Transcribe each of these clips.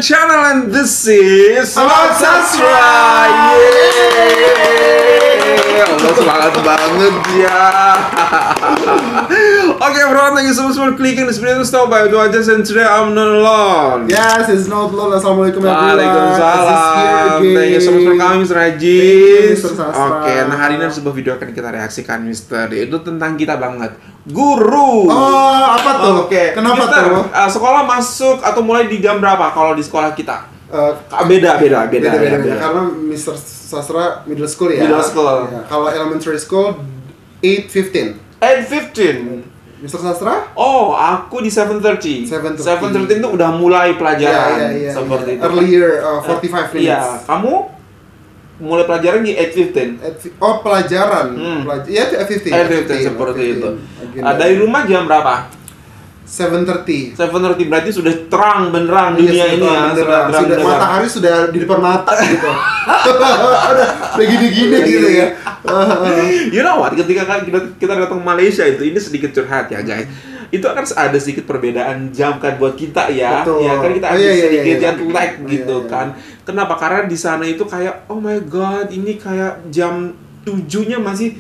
channel and this is Smart Sastra. Yeay, Allah semangat banget ya. Okay, everyone, thank you so much for clicking this video to stop by to watch us, and today I'm not alone. Yes, it's not alone. Assalamualaikum everyone. Waalaikumsalam. Thank you so much for coming, Mr. Haji. Mr. Sastra. Oke, nah hari ini ada sebuah video akan kita reaksikan, Mister. Itu tentang kita banget, guru. Oh, apa tuh? Oke, Kenapa Mister, tuh? sekolah masuk atau mulai di jam berapa kalau di sekolah kita? Beda. Karena Mr. Sastra middle school ya. Middle school. Ya, kalau elementary school 8:15. 8:15. Mr. Sastra? Oh, aku di 7:30. 7:30 itu udah mulai pelajaran. Iya. Seperti itu. Earlier 45 minutes. Iya, kamu mulai pelajaran di 8:15. Oh, pelajaran. Iya, 8:15. 8:15 seperti itu. Dari rumah jam berapa? 7:30. 7:30 berarti sudah terang benerang dunia ini ya. Sudah terang benerang. Matahari sudah di depan mata gitu. Udah gini-gini gitu ya. You know what? Ketika kita datang ke Malaysia ini sedikit curhat ya guys. Itu akan ada sedikit perbedaan jam kan buat kita ya. Betul. Ya kan kita ada sedikit yang lag gitu kan. Kenapa? Karena di sana itu kayak oh my god, ini kayak jam 7-nya masih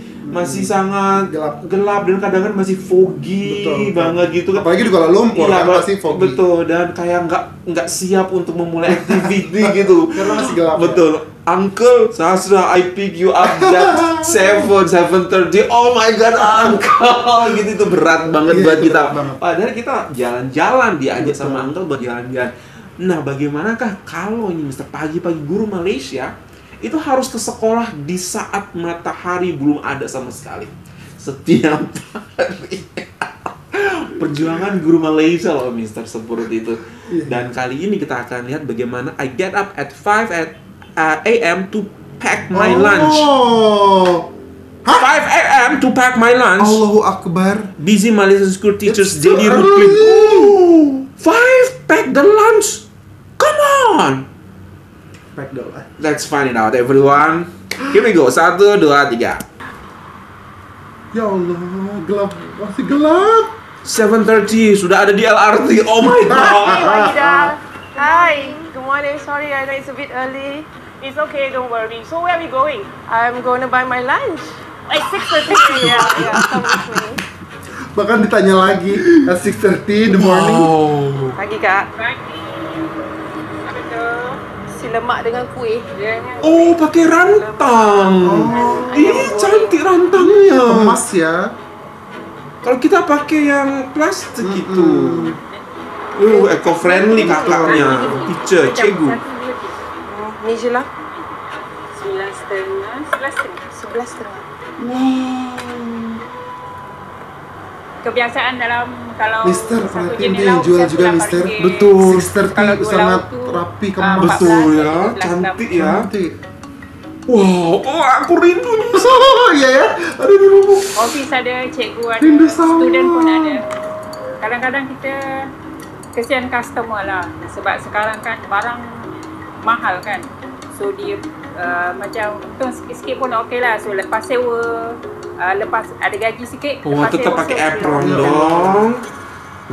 sangat gelap dan kadang-kadang masih foggy. Betul. Banget gitu kan. Apalagi di Kuala Lumpur kan masih foggy. Betul, dan kayak nggak siap untuk memulai activity gitu. Karena masih gelap. Betul. Ya? Uncle Sastra, I pick you up at 7:30. Oh my god, Uncle. Gitu itu berat banget buat kita. Padahal kita jalan-jalan diajak sama Uncle buat jalan-jalan. Nah, bagaimanakah kalau ini Mister pagi-pagi guru Malaysia itu harus ke sekolah di saat matahari belum ada sama sekali setiap hari. Perjuangan guru Malaysia loh Mister seperti itu. Dan kali ini kita akan lihat bagaimana I get up at 5 a.m. to pack my lunch. 5 a.m. to pack my lunch. Allahu Akbar. Busy Malaysian school teachers daily routine. 5 pack the lunch. Come on. Pack the lunch. Let's find it out, everyone. Here we go. 1, 2, 3. Ya Allah, gelap, masih gelap. 7:30 sudah ada di LRT. Oh my god. Hi. Good morning. Sorry, I know it's a bit early. It's okay, don't worry. So where are we going? I'm going to buy my lunch. At 6:30. Yeah, come with me. Bahkan ditanya lagi at 6:30 in the morning. Pagi kak. Pagi. Apa tu? Si lemak dengan kuih. Oh, pakai rantang. Ini cantik rantangnya. Emas ya. Kalau kita pakai yang plastik itu. Eco friendly kakaknya. Teacher, cikgu. Ni je lah. 9:30. 11:30. Kebiasaan dalam kalau Mister, satu perhatiin jenis dia yang lauk, jual saya juga pulang Mister. parkir. Betul. Kalau 6:30 dua sangat lauk tu, rapi 14, kemas. Betul ya, 15, cantik ya. Cantik. Wow, oh aku rindu nih. Oh iya ya. Aduh. Office ada, cikgu ada, Rindu sama. student pun ada. Kadang-kadang kita kesian customer lah. Sebab sekarang kan barang mahal kan. So dia macam untung sikit-sikit pun okey lah. So lepas sewa, lepas ada gaji sikit, Wah, lepas tetap sewa, pakai so apron free. dong.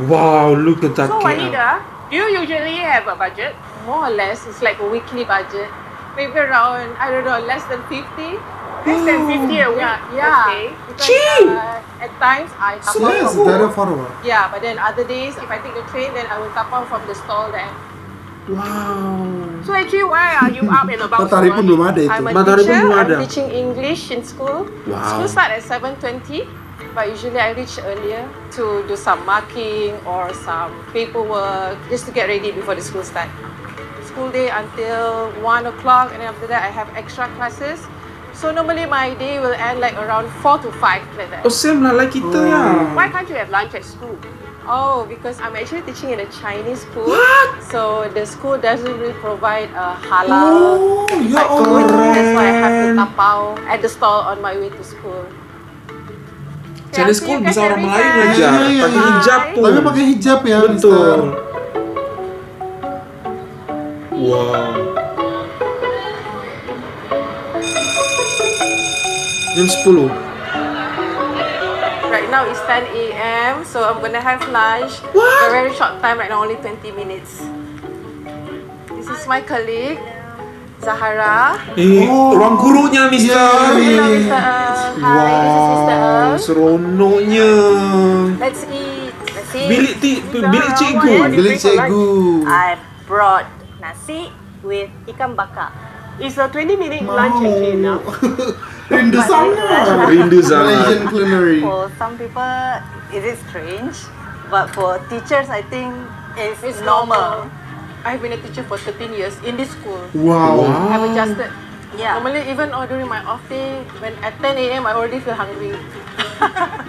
Wow, look at that. So KL. Wanida, do you usually have a budget? More or less, it's like a weekly budget. Maybe around, I don't know, less than 50. Less than 50 a week. Yeah. Okay. Because, Cheap! at times I So tapau yes, from very home. affordable. Yeah, but then other days, if I take the train, then I will tapau from the stall there. Wow. So actually, why are you up and about? Matahari pun belum ada itu. I'm a Matahari pun teacher. belum ada. I'm teaching English in school. Wow. School start at 7:20, but usually I reach earlier to do some marking or some paperwork just to get ready before the school start. School day until 1 o'clock, and then after that I have extra classes. So normally my day will end like around 4 to 5 like that. Oh, same lah like kita ya. Why can't you have lunch at school? Oh, because I'm actually teaching in a Chinese school. What? So the school doesn't really provide a halal ya certified food. Allah. That's why I have to tapau at the stall on my way to school. Chinese see school you guys bisa orang every Melayu time. ngajar, Iya, pakai iya. hijab pun. Tapi pakai hijab ya, Betul. Mister. Wow. Jam 10. Right now it's 10 a.m. So I'm gonna have lunch. What? A very short time right now, only 20 minutes. is my colleague, Zahara. Ruang gurunya, Mister. Hello, Mr. Hi, this is Mr. Seronoknya. Let's eat. Let's eat. Bilik cikgu. Bilik cikgu. I brought nasi with ikan bakar. It's a 20-minute lunch actually now. Rindu sangat. Rindu sangat. Malaysian culinary. For some people, it is strange, but for teachers, I think it's normal. I've been a teacher for 13 years in this school. Wow. I've adjusted. Yeah. Normally, even during my off day, when at 10 a.m. I already feel hungry.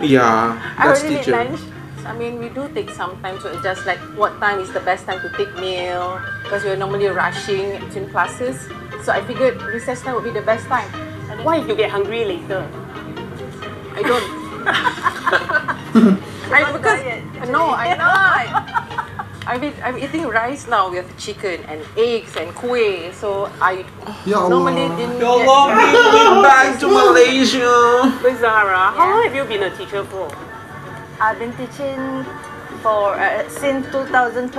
Yeah, I that's already need teacher. lunch. I mean, we do take some time to adjust, like what time is the best time to take meal, because we're normally rushing between classes. So I figured recess time would be the best time. And why if you get hungry later? I don't. I'm not. I'm eating rice now with chicken and eggs and kuih. So I Ya Allah. normally didn't Ya Allah, bring me back to Malaysia. But Zahara, how long have you been a teacher for? I've been teaching for since 2012.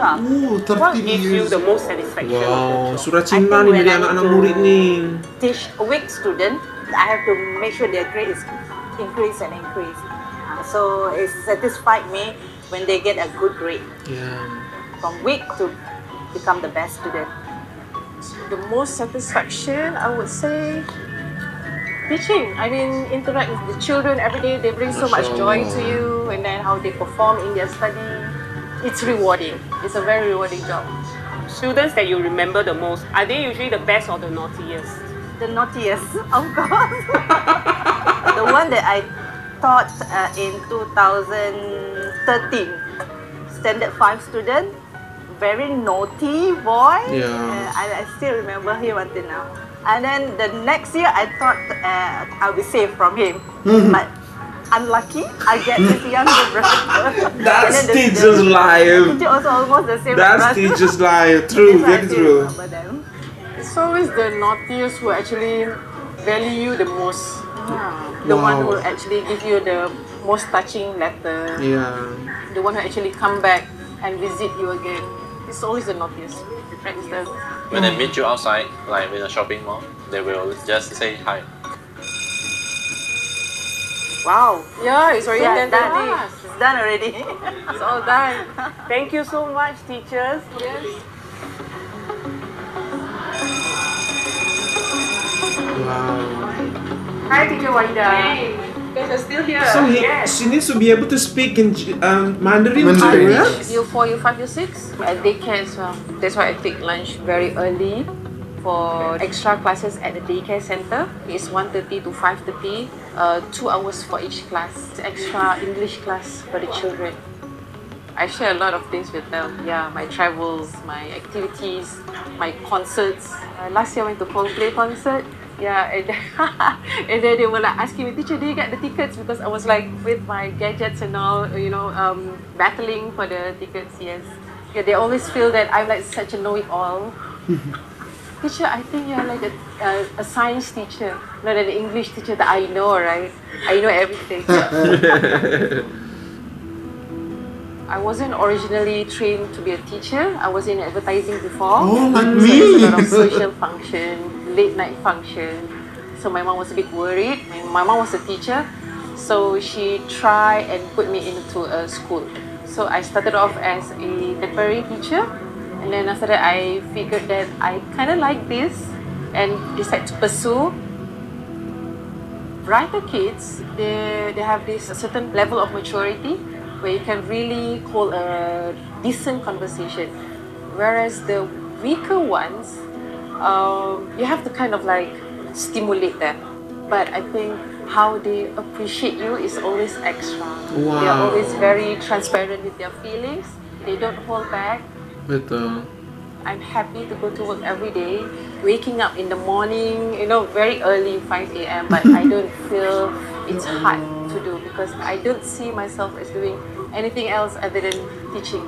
What 13 gives you years. the most satisfaction? Wow, of the job? surat cinta nih dari anak-anak murid nih. Teach a weak student, I have to make sure their grade is increase and increase. So it satisfied me when they get a good grade. Yeah. From weak to become the best student. The most satisfaction, I would say, teaching. I mean, interact with the children every day. They bring so much joy to you, and then how they perform in their study. It's rewarding. It's a very rewarding job. Students that you remember the most, are they usually the best or the naughtiest? The naughtiest, of course. The one that I taught in 2013, Standard 5 student, very naughty boy. Yeah. I still remember him until now. And then the next year, I thought I'll be safe from him. But unlucky, I get this younger brother. That's And then teacher's life. teacher also almost the same That's brother. teacher's life. True, That's why I very still true. remember them. It's always the naughtiest who actually value you the most. The one who actually give you the most touching letter. Yeah. The one who actually come back and visit you again. It's always the naughtiest. Right, Mr. When they meet you outside, like in a shopping mall, they will just say hi. Wow. Yeah, it's already Yeah, 10:30. done. It's done already. It's all done. Thank you so much, teachers. Yes. Wow. Hi, Teacher Wahida. Hey, you guys are still here. So she needs to be able to speak in Mandarin too, Mandarin. right? Year 4, Year 5, Year 6 at daycare as well. That's why I take lunch very early for extra classes at the daycare center. It's 1:30 to 5:30, 2 hours for each class. It's extra English class for the children. I share a lot of things with them. Yeah, my travels, my activities, my concerts. Last year I went to Coldplay concert. Yeah, and and then they were like asking me, teacher, do you get the tickets? Because I was like with my gadgets and all, battling for the tickets. Yes, yeah, they always feel that I'm like such a know-it-all. Teacher, I think you're like a science teacher, not an English teacher that I know, right? I know everything. I wasn't originally trained to be a teacher. I was in advertising before. Oh, like So me. there's a lot of social function, late night function. So my mom was a bit worried. My mom was a teacher, so she tried and put me into a school. So I started off as a temporary teacher, and then after that I figured that I kind of like this and decided to pursue. Brighter kids, they have this certain level of maturity where you can really hold a decent conversation. Whereas the weaker ones, you have to kind of like stimulate them. But I think how they appreciate you is always extra. They are Wow. always very transparent with their feelings. They don't hold back. Betul. I'm happy to go to work every day, waking up in the morning, very early, 5 a.m., but I don't feel it's hard to do because I don't see myself as doing anything else other than teaching.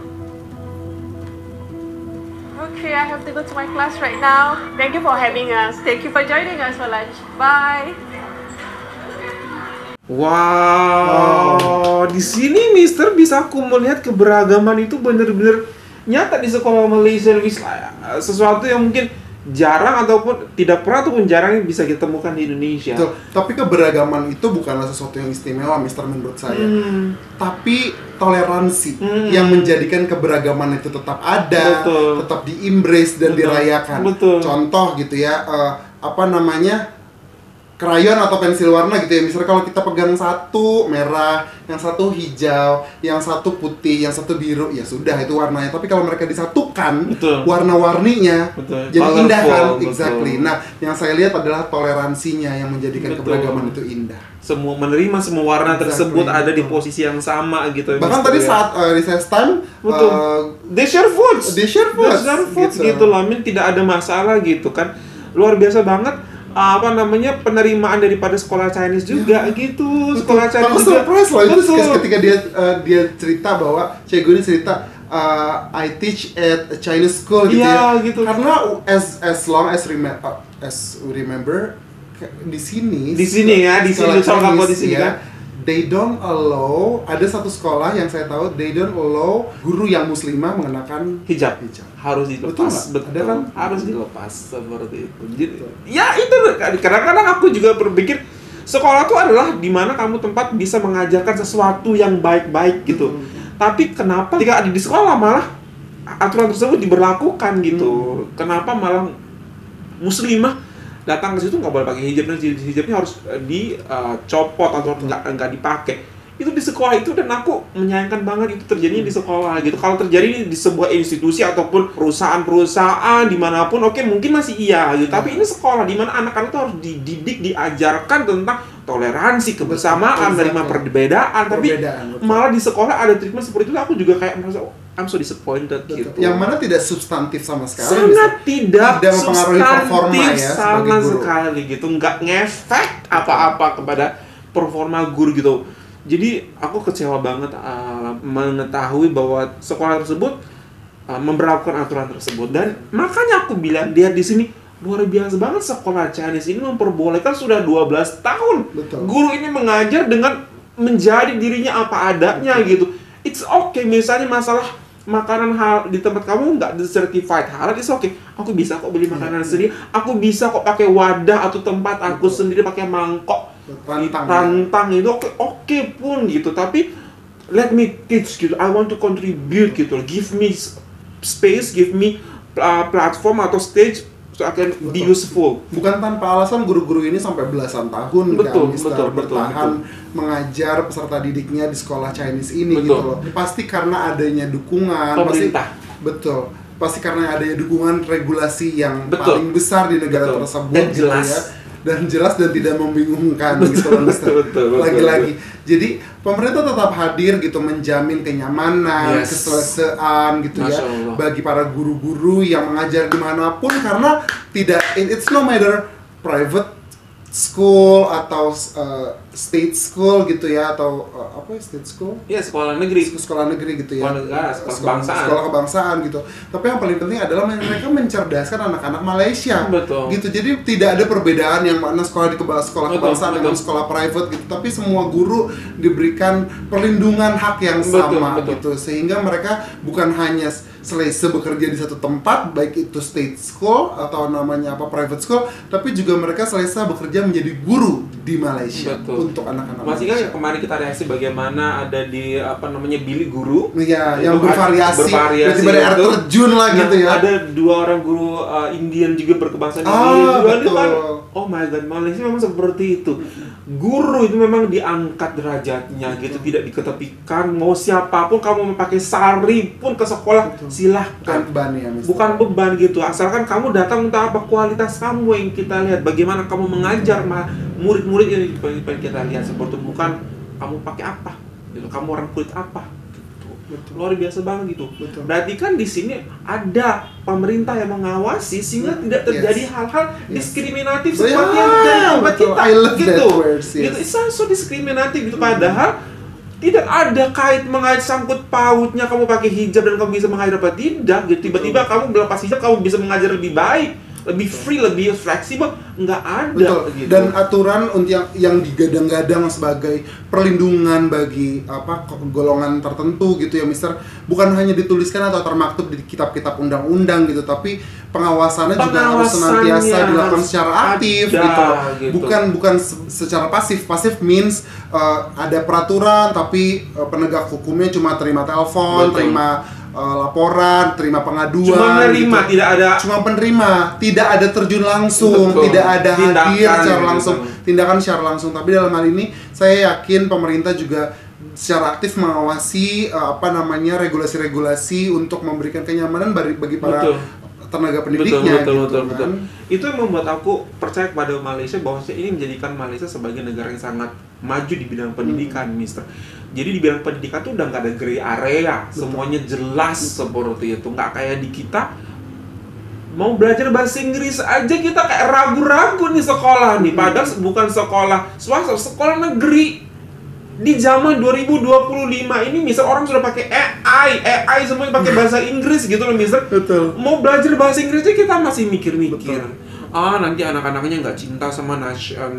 Okay, I have to go to my class right now. Thank you for having us. Thank you for joining us for lunch. Bye. Wow, di sini Mister bisa aku melihat keberagaman itu bener-bener nyata di sekolah Malaysia sesuatu yang mungkin jarang ataupun tidak pernah ataupun jarang bisa kita temukan di Indonesia. Betul. Tapi keberagaman itu bukanlah sesuatu yang istimewa, Mister, menurut saya. Tapi toleransi yang menjadikan keberagaman itu tetap ada, Betul. tetap di-embrace dan Betul. dirayakan. Betul. Contoh gitu ya, krayon atau pensil warna gitu ya. Misalnya kalau kita pegang satu merah, yang satu hijau, yang satu putih, yang satu biru, ya sudah itu warnanya. Tapi kalau mereka disatukan, Betul. warna-warninya Betul. jadi Colorful, indah kan? betul. Exactly. Nah, yang saya lihat adalah toleransinya yang menjadikan Betul. keberagaman itu indah. Menerima semua warna tersebut Exactly, ada di betul. posisi yang sama gitu. Bahkan Mister, tadi ya. saat recess time, Betul. They share foods. They share foods, gitu loh. Tidak ada masalah gitu kan. Luar biasa banget penerimaan daripada sekolah Chinese juga gitu. Sekolah Chinese Aku juga. surprise loh itu Betul. ketika dia cerita bahwa Cikgu ini cerita I teach at a Chinese school gitu Iya, ya. gitu. Karena as long as we remember di sini Ya, di sini sekolah contoh Chinese di sini ya, kan. they don't allow, ada satu sekolah yang saya tahu they don't allow guru yang muslimah mengenakan Hijab. hijab. Harus dilepas. Betul nggak? Ada kan? Harus dilepas seperti itu. Jadi, ya itu kadang-kadang aku juga berpikir sekolah itu adalah di mana kamu tempat bisa mengajarkan sesuatu yang baik-baik gitu. Tapi kenapa ketika ada di sekolah malah aturan tersebut diberlakukan gitu? Kenapa malah muslimah datang ke situ nggak boleh pakai hijab, dan hijabnya harus dicopot atau nggak dipakai? Itu di sekolah itu, dan aku menyayangkan banget itu terjadinya di sekolah gitu. Kalau terjadi di sebuah institusi ataupun perusahaan dimanapun, oke, mungkin masih iya gitu. Tapi ini sekolah di mana anak-anak itu harus dididik, diajarkan tentang toleransi, kebersamaan, menerima perbedaan. Tapi Betul. malah di sekolah ada treatment seperti itu, aku juga kayak merasa, oh, I'm so disappointed gitu. Yang mana tidak substantif sama sekali. Sangat tidak mempengaruhi performa substantif ya sama sebagai guru. sekali gitu, nggak ngefek apa-apa kepada performa guru gitu. Jadi aku kecewa banget mengetahui bahwa sekolah tersebut memberlakukan aturan tersebut, dan makanya aku bilang dia di sini luar biasa banget. Sekolah Chinese ini memperbolehkan sudah 12 tahun. Betul. Guru ini mengajar dengan menjadi dirinya apa adanya gitu. It's okay, misalnya masalah makanan di tempat kamu nggak certified halal, it's okay. Aku bisa kok beli makanan sendiri. Aku bisa kok pakai wadah atau tempat aku sendiri, pakai mangkok, rantang itu oke pun gitu. Tapi let me teach gitu. I want to contribute gitu. Give me space, give me platform atau stage so I can be useful. Bukan tanpa alasan guru-guru ini sampai belasan tahun Betul, kan, betul, bertahan mengajar peserta didiknya di sekolah Chinese ini gitu loh. Pasti karena adanya dukungan pemerintah. Betul. Pasti karena adanya dukungan regulasi yang Betul. paling besar di negara tersebut Dan gitu jelas. ya. Dan jelas dan tidak membingungkan gitu loh, Mister. Betul. Lagi-lagi. Jadi pemerintah tetap hadir gitu, menjamin kenyamanan, keselesaan gitu ya bagi para guru-guru yang mengajar dimanapun, karena it's no matter private school atau state school gitu ya, atau state school? Iya, sekolah negeri gitu ya. Sekolah kebangsaan gitu. Tapi yang paling penting adalah mereka mencerdaskan anak-anak Malaysia. Betul. Gitu. Jadi tidak ada perbedaan yang mana sekolah di sekolah kebangsaan dengan sekolah private gitu. Tapi semua guru diberikan perlindungan hak yang sama gitu. Sehingga mereka bukan hanya selesai bekerja di satu tempat, baik itu state school atau namanya private school, tapi juga mereka selesai bekerja menjadi guru di Malaysia. Untuk anak-anak masih kan kemarin kita reaksi bagaimana ada di bilik guru. Iya, yang bervariasi tiba-tiba ada air terjun lah gitu ya. Ada 2 orang guru Indian juga berkebangsaan betul. Kan, oh my god, Malaysia memang seperti itu. Guru itu memang diangkat derajatnya gitu, tidak diketepikan. Mau siapapun kamu mau pakai sari pun ke sekolah, silahkan. Beban ya, Mister. Bukan beban gitu, asalkan kamu datang untuk apa, kualitas kamu yang kita lihat, bagaimana kamu mengajar murid-murid yang kita lihat, seperti bukan kamu pakai apa gitu, kamu orang kulit apa gitu. Luar biasa banget gitu. Berarti kan di sini ada pemerintah yang mengawasi sehingga tidak terjadi hal-hal diskriminatif seperti yang terjadi di tempat kita gitu. Gitu, it's so diskriminatif gitu, padahal tidak ada mengait sangkut pautnya kamu pakai hijab dan kamu bisa mengajar apa tidak gitu. Tiba-tiba kamu melepas hijab, kamu bisa mengajar lebih baik. lebih free, lebih fleksibel, nggak ada. Betul. Gitu. Dan aturan untuk yang digadang-gadang sebagai perlindungan bagi golongan tertentu gitu ya, Mister, bukan hanya dituliskan atau termaktub di kitab-kitab undang-undang gitu, tapi pengawasannya juga harus senantiasa dilakukan secara aktif gitu. Bukan secara pasif. Pasif means ada peraturan tapi penegak hukumnya cuma terima telepon, terima laporan, terima pengaduan. Cuma menerima, gitu. tidak ada. Cuma penerima, tidak ada terjun langsung, Betul. tidak ada Tindakan hadir secara gitu. langsung, tindakan secara langsung. Tapi dalam hal ini saya yakin pemerintah juga secara aktif mengawasi regulasi-regulasi untuk memberikan kenyamanan bagi para tenaga pendidiknya. Betul. Itu yang membuat aku percaya kepada Malaysia bahwa ini menjadikan Malaysia sebagai negara yang sangat maju di bidang pendidikan, Mister. Jadi di bidang pendidikan tuh udah nggak ada gray area, semuanya jelas seperti itu. Nggak kayak di kita, mau belajar bahasa Inggris aja kita kayak ragu-ragu nih sekolah nih. Padahal bukan sekolah swasta, sekolah negeri. Di zaman 2025 ini, Mister, orang sudah pakai AI semuanya pakai bahasa Inggris gitu loh, Mister. Betul. Mau belajar bahasa Inggris aja kita masih mikir-mikir. Nanti anak-anaknya nggak cinta sama nasionalnya.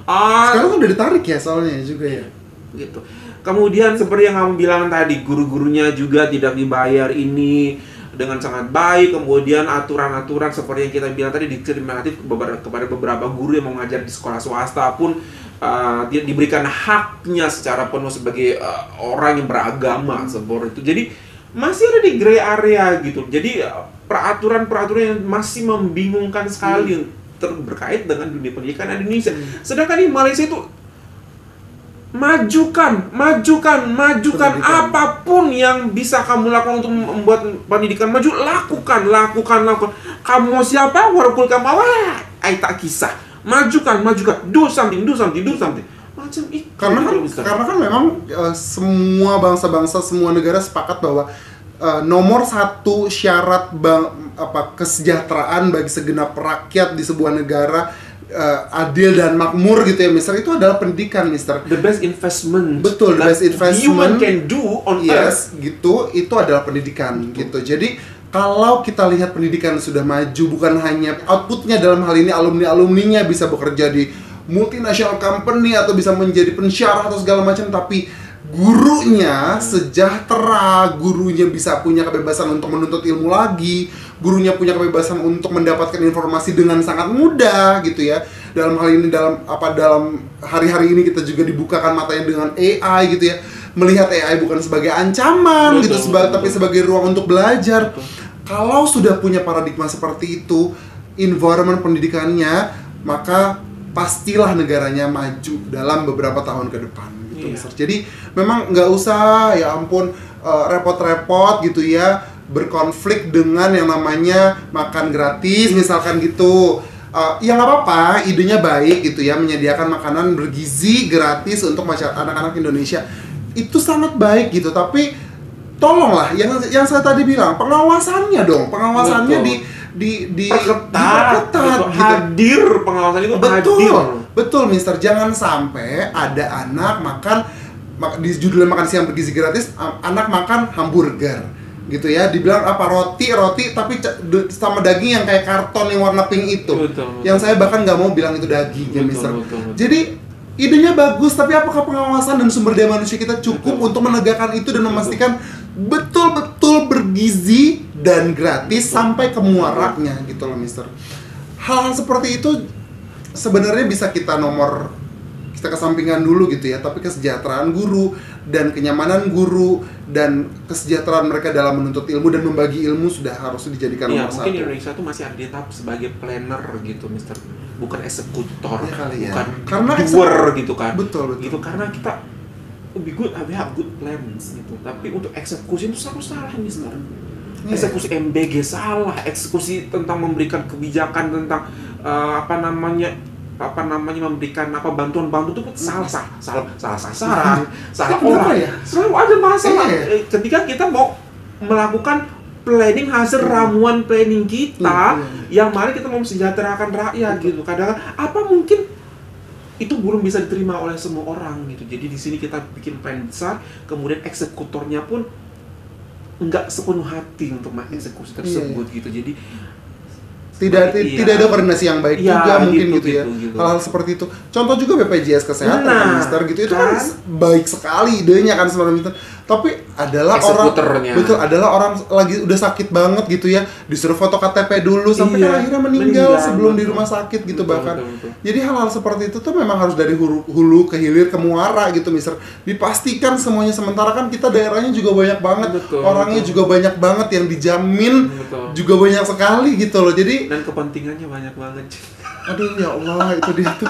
Sekarang kan udah ditarik ya soalnya juga ya. Gitu. Kemudian seperti yang kamu bilang tadi, guru-gurunya juga tidak dibayar ini dengan sangat baik. Kemudian aturan-aturan seperti yang kita bilang tadi diskriminatif kepada beberapa guru yang mau ngajar di sekolah swasta pun dia diberikan haknya secara penuh sebagai orang yang beragama seperti itu. Jadi masih ada di gray area gitu. Jadi peraturan-peraturan yang masih membingungkan sekali berkait dengan dunia pendidikan Indonesia. Sedangkan di Malaysia itu majukan apapun yang bisa kamu lakukan untuk membuat pendidikan maju, lakukan. Kamu mau siapa? Walaupun kamu tak kisah. Majukan. Do something. Macam itu. Karena kan memang semua bangsa-bangsa, semua negara sepakat bahwa nomor satu syarat kesejahteraan bagi segenap rakyat di sebuah negara adil dan makmur gitu ya, Mister, itu adalah pendidikan, Mister. The best investment. Betul, the best investment human can do on earth. Gitu, itu adalah pendidikan. Gitu. Jadi kalau kita lihat pendidikan sudah maju, bukan hanya outputnya dalam hal ini alumni-alumninya bisa bekerja di multinational company atau bisa menjadi pensyarah atau segala macam, tapi gurunya sejahtera, gurunya bisa punya kebebasan untuk menuntut ilmu lagi, gurunya punya kebebasan untuk mendapatkan informasi dengan sangat mudah gitu ya. Dalam hal ini dalam hari-hari ini kita juga dibukakan matanya dengan AI gitu ya. Melihat AI bukan sebagai ancaman tapi sebagai ruang untuk belajar. Kalau sudah punya paradigma seperti itu, environment pendidikannya, maka pastilah negaranya maju dalam beberapa tahun ke depan gitu, Mister. Jadi memang nggak usah ya ampun repot-repot gitu ya berkonflik dengan yang namanya makan gratis misalkan gitu. Ya nggak apa-apa, idenya baik gitu ya, menyediakan makanan bergizi gratis untuk anak-anak Indonesia. Itu sangat baik gitu, tapi tolonglah yang saya tadi bilang, pengawasannya diperketat gitu. Hadir, pengawasan itu hadir. Betul, Mister. Jangan sampai ada anak makan di judulnya makan siang bergizi gratis, anak makan hamburger gitu ya, dibilang apa roti tapi sama daging yang kayak karton yang warna pink itu. Betul. Yang saya bahkan nggak mau bilang itu daging ya, Mister. Jadi idenya bagus, tapi apakah pengawasan dan sumber daya manusia kita cukup untuk menegakkan itu dan memastikan betul-betul bergizi dan gratis sampai ke muaraknya gitu loh, Mister. Hal-hal seperti itu sebenarnya bisa kita kesampingan dulu gitu ya, tapi kesejahteraan guru dan kenyamanan guru dan kesejahteraan mereka dalam menuntut ilmu dan membagi ilmu sudah harus dijadikan nomor satu. Mungkin Indonesia tuh masih ada di tahap sebagai planner gitu, Mister. Bukan eksekutor, bukan doer gitu kan. Betul. Gitu, karena kita we have good plans gitu. Tapi untuk eksekusi itu selalu salah, Mister. Eksekusi MBG salah, eksekusi tentang memberikan kebijakan tentang memberikan bantuan itu salah sasaran, salah orang ya. Selalu ada masalah ketika kita mau melakukan planning hasil ramuan planning kita yang mari kita mau mensejahterakan rakyat gitu. Kadang apa mungkin itu belum bisa diterima oleh semua orang gitu. Jadi di sini kita bikin plan besar, kemudian eksekutornya pun nggak sepenuh hati untuk mengeksekusi tersebut gitu. Jadi tidak ada koordinasi yang baik juga mungkin gitu ya. Gitu. Hal-hal seperti itu. Contoh juga BPJS kesehatan kan, Mister gitu. Itu kan baik sekali idenya kan sebenarnya, Mister. Tapi adalah orang lagi udah sakit banget gitu ya, disuruh foto KTP dulu sampai akhirnya meninggal sebelum di rumah sakit gitu bahkan. Jadi hal-hal seperti itu tuh memang harus dari hulu ke hilir ke muara gitu, Mister. Dipastikan semuanya, sementara kan kita daerahnya juga banyak banget, orangnya juga banyak banget yang dijamin juga banyak sekali gitu loh. Jadi dan kepentingannya banyak banget. Aduh ya Allah, itu dia tuh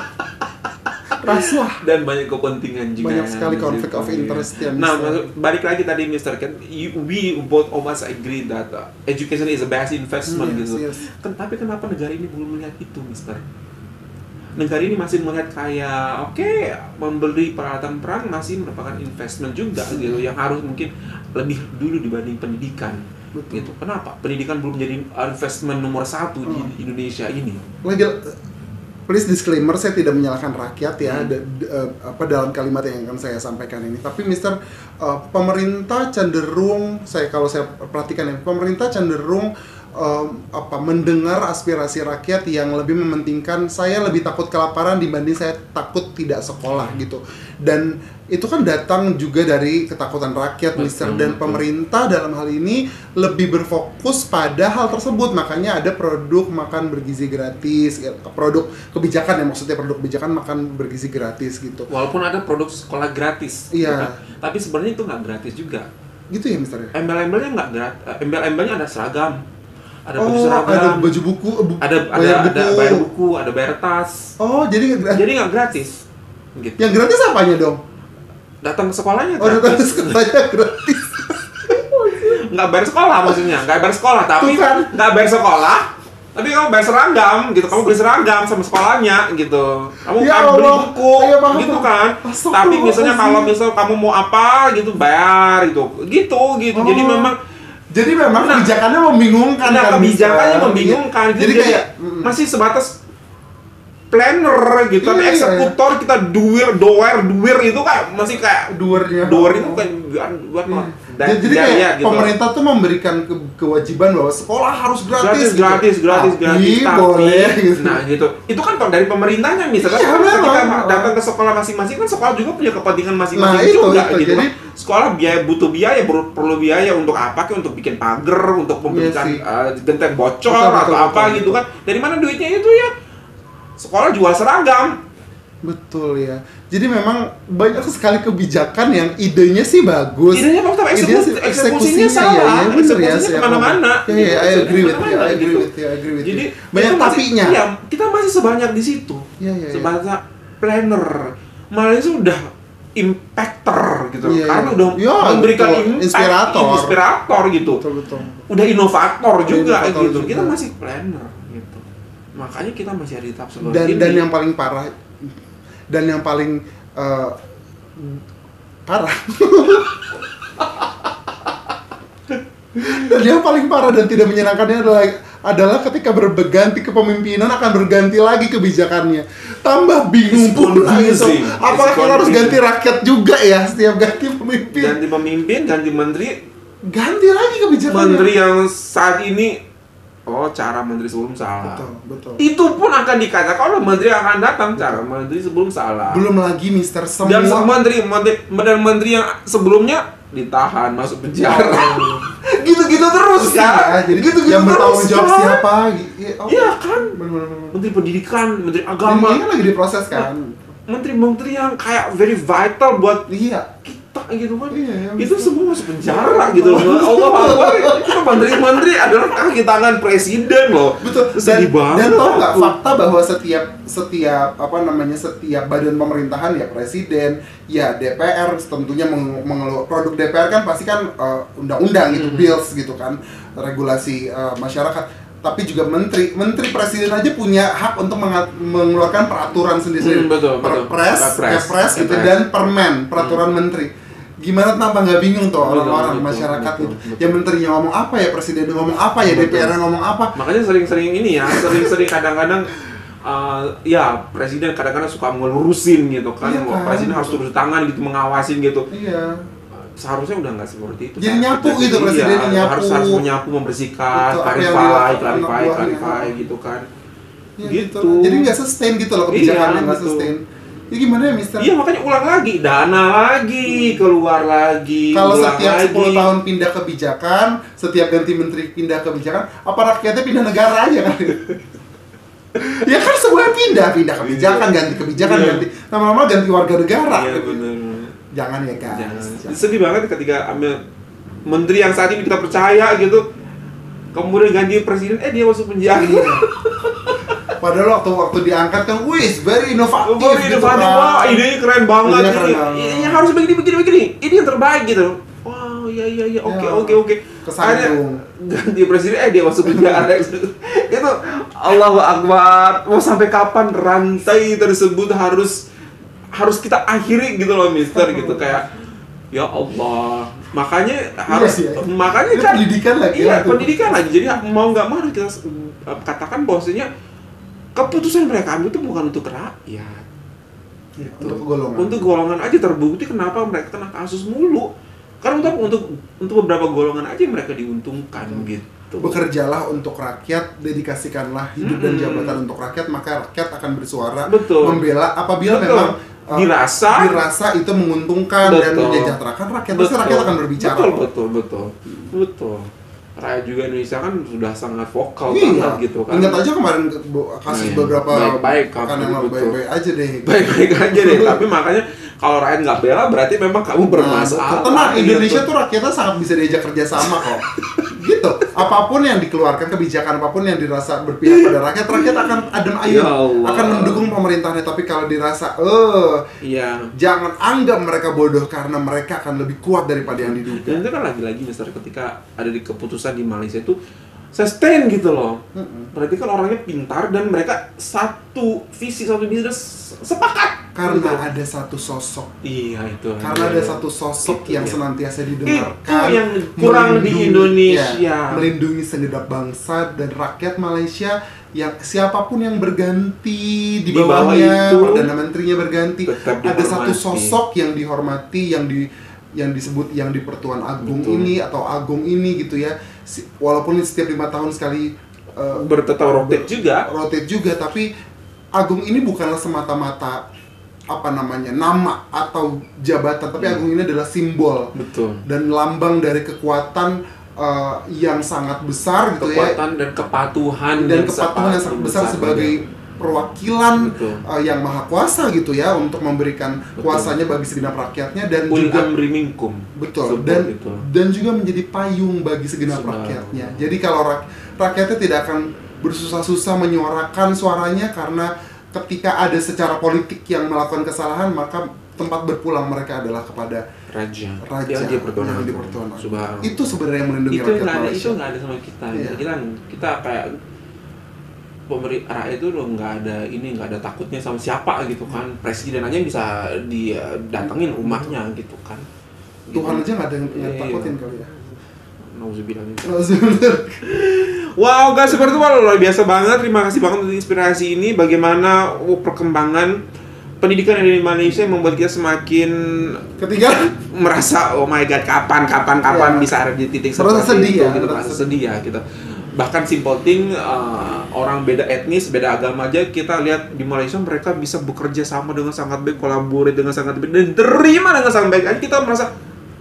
rasuah dan banyak kepentingan juga, banyak sekali konflik of interest ya. Nah, balik lagi tadi Mister kan, we both of us agree that education is the best investment gitu. Tapi kenapa negara ini belum melihat itu, Mister? Negara ini masih melihat kayak membeli peralatan perang masih merupakan investment juga gitu, yang harus mungkin lebih dulu dibanding pendidikan. Gitu. Kenapa? Pendidikan belum menjadi investment nomor 1 di Indonesia ini. Please disclaimer, saya tidak menyalahkan rakyat ya dalam kalimat yang akan saya sampaikan ini. Tapi Mister, pemerintah cenderung, kalau saya perhatikan ya, pemerintah cenderung mendengar aspirasi rakyat yang lebih mementingkan saya lebih takut kelaparan dibanding saya takut tidak sekolah gitu. Dan itu kan datang juga dari ketakutan rakyat, Mister, dan pemerintah dalam hal ini lebih berfokus pada hal tersebut. Makanya ada produk makan bergizi gratis, produk kebijakan ya, maksudnya produk kebijakan makan bergizi gratis gitu. Walaupun ada produk sekolah gratis, iya, tapi sebenarnya itu nggak gratis juga. Gitu ya, Mister? Embel-embelnya nggak gratis, embel-embelnya ada seragam. Ada baju seragam, ada baju buku, ada bayar buku, ada bayar tas. Oh, jadi nggak gratis. Gitu. Yang gratis apanya dong? Datang ke sekolahnya. Datang ke sekolahnya gratis. Nggak bayar sekolah maksudnya, nggak bayar sekolah, tapi nggak bayar sekolah. Tapi kamu bayar seragam, gitu. Kamu beli seragam sama sekolahnya, gitu. Kamu beli buku, gitu kan. Tapi misalnya kalau kamu mau apa, gitu bayar, gitu. Jadi memang kebijakannya membingungkan. Kebijakannya membingungkan. Jadi kayak masih sebatas planner gitu, tapi eksekutor kita duer itu kan masih kayak duer itu kan buat jadi kayak gitu. Pemerintah tuh memberikan kewajiban bahwa sekolah harus gratis. Tapi boleh gitu. Nah gitu, itu kan dari pemerintahnya misalnya. Kita datang ke sekolah masing-masing kan sekolah juga punya kepentingan masing-masing juga gitu. Jadi sekolah butuh biaya, perlu biaya untuk apa? Untuk bikin pagar, untuk memberikan genteng bocor atau apa gitu kan. Dari mana duitnya itu ya? Sekolah jual seragam. Betul ya. Jadi memang banyak sekali kebijakan yang idenya sih bagus. Idenya bagus tapi eksekusinya salah. Eksekusinya kemana-mana. I agree with you. Jadi banyak tapinya. Iya, kita masih sebanyak di situ. Sebanyak planner. Malah itu udah impactor gitu. Karena udah memberikan inspirator gitu. Betul. Udah inovator juga gitu. Kita masih planner gitu. Makanya kita masih ada di tahap sebelum ini. Dan yang paling parah dan yang paling parah dan tidak menyenangkannya adalah ketika berganti kepemimpinan akan berganti lagi kebijakannya. Tambah bingung pula gitu. Apakah kita harus ganti rakyat juga ya setiap ganti pemimpin? Ganti pemimpin, ganti menteri, ganti lagi kebijakannya. Menteri yang saat ini cara menteri sebelum salah. Betul. Itu pun akan dikatakan kalau menteri akan datang cara menteri sebelum salah. Belum lagi Mister semua. Dan menteri yang sebelumnya ditahan masuk penjara. Gitu-gitu terus ya. Jadi gitu-gitu yang bertanggung jawab siapa? Iya kan. Menteri pendidikan, menteri agama. Ini kan lagi diproses kan. Menteri-menteri yang kayak very vital buat kita gitu kan. Itu semua masuk penjara gitu loh. Allah Akbar. Itu menteri-menteri adalah kaki tangan presiden loh. Betul. Dan tau nggak fakta bahwa setiap badan pemerintahan ya presiden, ya DPR tentunya mengeluarkan produk DPR kan pasti kan undang-undang gitu, bills gitu kan, regulasi masyarakat. Tapi juga menteri presiden aja punya hak untuk mengeluarkan peraturan sendiri-sendiri. Kepres gitu dan permen, peraturan menteri. Gimana tanpa nggak bingung tuh orang-orang masyarakat itu. Ya menterinya ngomong apa ya, presiden ngomong apa ya, DPR ngomong apa. Makanya sering-sering kadang-kadang presiden kadang-kadang suka ngelurusin gitu kan. Presiden harus turun tangan gitu, mengawasin gitu. Iya. seharusnya udah nggak seperti itu. Jadi nyapu gitu, presidennya nyapu. Harus menyapu, membersihkan, Itu apa yang clarify gitu kan. Ya, gitu. Jadi nggak sustain gitu loh kebijakannya, nggak sustain. Ini gimana ya, Mister? Iya, makanya ulang lagi, dana lagi, keluar lagi. Kalau setiap 10 tahun pindah kebijakan, setiap ganti menteri pindah kebijakan, apa rakyatnya pindah negara aja kan? Ya kan semuanya pindah kebijakan, ganti kebijakan, ganti lama-lama ganti warga negara. Iya benar. Jangan ya guys. Jangan. Sedih banget ketika ambil menteri yang saat ini kita percaya gitu, kemudian ganti presiden, dia masuk penjara. Padahal waktu diangkat kan, wih, very inovatif. Gitu, wah, idenya keren banget. Ini harus begini. Ini yang terbaik gitu. Wow, iya, oke. Kesandung. Ganti presiden, dia masuk penjara. Itu Allahu Akbar. Mau sampai kapan rantai tersebut harus kita akhiri gitu loh, Mister, gitu kayak ya Allah. Makanya harus makanya itu kan pendidikan lagi. Iya, pendidikan lagi. Jadi mau nggak mau kita katakan bahwasanya keputusan mereka ambil itu bukan untuk rakyat. Gitu. Untuk golongan aja terbukti kenapa mereka kena kasus mulu. Karena untuk beberapa golongan aja mereka diuntungkan gitu. Bekerjalah untuk rakyat, dedikasikanlah hidup dan jabatan untuk rakyat, maka rakyat akan bersuara, membela apabila memang dirasa itu menguntungkan dan mensejahterakan rakyat. Pasti rakyat akan berbicara. Betul. Rakyat juga Indonesia kan sudah sangat vokal banget gitu kan. Ingat aja kemarin kasus beberapa baik-baik aja deh. Baik-baik aja deh. Tapi makanya kalau rakyat nggak bela berarti memang kamu bermasalah. Tenang, Indonesia tuh rakyatnya sangat bisa diajak kerja sama kok. Gitu. Apapun yang dikeluarkan, kebijakan apapun yang dirasa berpihak pada rakyat akan adem ayem, akan mendukung pemerintahnya. Tapi kalau dirasa jangan anggap mereka bodoh karena mereka akan lebih kuat daripada yang diduga. Dan itu kan lagi-lagi Mister, ketika ada di keputusan di Malaysia itu sustain gitu loh. Berarti kan orangnya pintar dan mereka satu visi, satu bisnis sepakat. Karena ada satu sosok. Iya itu. Karena ada satu sosok yang senantiasa didengarkan. Itu yang kurang di Indonesia. Melindungi segenap bangsa dan rakyat Malaysia, yang siapapun yang berganti di bawahnya, perdana menterinya berganti, ada satu sosok yang dihormati, yang disebut yang di Pertuan Agung ini atau Agung ini gitu ya. Walaupun setiap 5 tahun sekali rotate juga, tapi Agung ini bukanlah semata-mata nama atau jabatan, tapi Agung ini adalah simbol dan lambang dari kekuatan yang sangat besar gitu kekuatan dan kepatuhan yang sangat besar sebagai perwakilan yang maha kuasa gitu ya, untuk memberikan kuasanya bagi segenap rakyatnya dan juga dan juga menjadi payung bagi segenap rakyatnya. Jadi kalau rakyatnya tidak akan bersusah-susah menyuarakan suaranya, karena ketika ada secara politik yang melakukan kesalahan, maka tempat berpulang mereka adalah kepada raja yang di Pertuan Agung. Itu sebenarnya yang melindungi rakyat Malaysia. Itu nggak ada sama kita. Kita kayak rakyat itu nggak ada takutnya sama siapa gitu kan. Presiden aja bisa didatengin rumahnya gitu kan. Tuhan aja nggak ada yang takutin kali ya. Nauzubillah. Wow guys, seperti itu luar biasa banget. Terima kasih banget untuk inspirasi ini. Bagaimana perkembangan pendidikan di Malaysia yang membuat kita semakin merasa oh my god, kapan bisa ada di titik seperti itu gitu. Merasa sedih ya gitu. Bahkan simple thing, orang beda etnis, beda agama aja kita lihat di Malaysia mereka bisa bekerja sama dengan sangat baik, kolaborasi dengan sangat baik dan terima dengan sangat baik. Aja kita merasa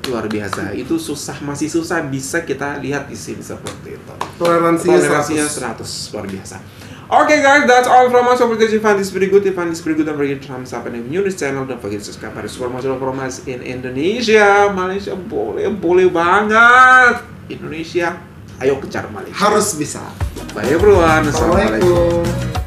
luar biasa. Itu masih susah bisa kita lihat di sini seperti itu. Toleransinya 100 luar biasa. Okay guys, that's all from us. Hope you find this very good. If you find this very good, don't forget to thumbs up and if you're new to this channel, don't forget to subscribe. Para informasi in Indonesia, Malaysia boleh banget. Indonesia, ayo kejar Malaysia. Harus bisa. Bye everyone. Assalamualaikum.